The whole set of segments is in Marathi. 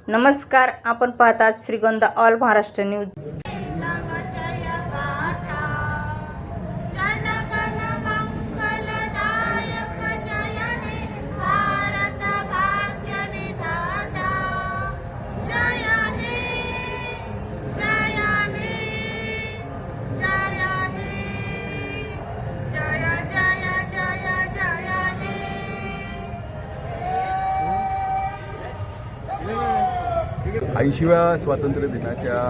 नमस्कार, आपण पाहतात श्रीगोंदा ऑल महाराष्ट्र न्यूज। ऐंशीव्या स्वातंत्र्य दिनाच्या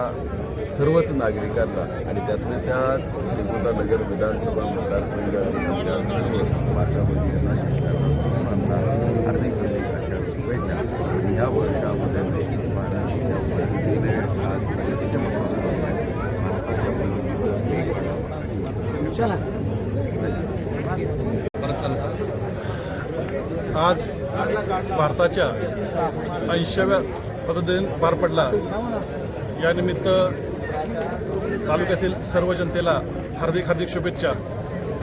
सर्वच नागरिकांना आणि त्यातल्या त्यात श्रीगोंदा नगर विधानसभा मतदारसंघातील आमच्या सर्व माता भगिनींना, ज्येष्ठांना, तरुणांना हार्दिक अशा शुभेच्छा। आणि या वर्षामध्ये नक्कीच महाराष्ट्राच्या पद्धतीने आज प्रगतीच्या मार्गावर चालू आहे। भारताच्या प्रगतीचं वेग वाढावा आज भारताच्या 80व्या स्वातंत्र्य दिन पार पडला। यानिमित्त तालुक्यातील सर्व जनतेला हार्दिक शुभेच्छा।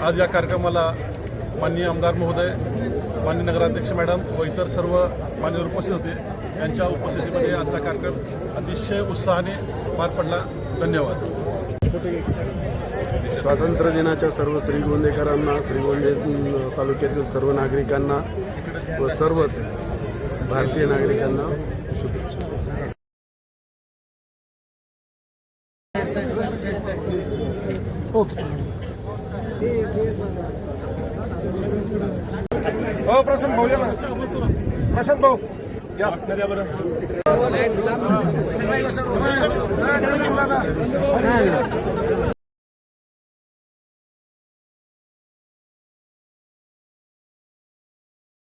आज या कार्यक्रमाला माननीय आमदार महोदय, माननीय नगराध्यक्ष मॅडम व इतर सर्व मान्यवर उपस्थित होते। यांच्या उपस्थितीमध्ये आजचा कार्यक्रम अतिशय उत्साहाने पार पडला। धन्यवाद। स्वातंत्र्य दिनाच्या सर्व श्रीगोंदेकरांना, श्रीगोंदे तालुक्यातील सर्व नागरिकांना व सर्वच भारतीय नागरिकांना शुभेच्छा। हो प्रशांत भाऊ या ना, प्रशांत भाऊ या।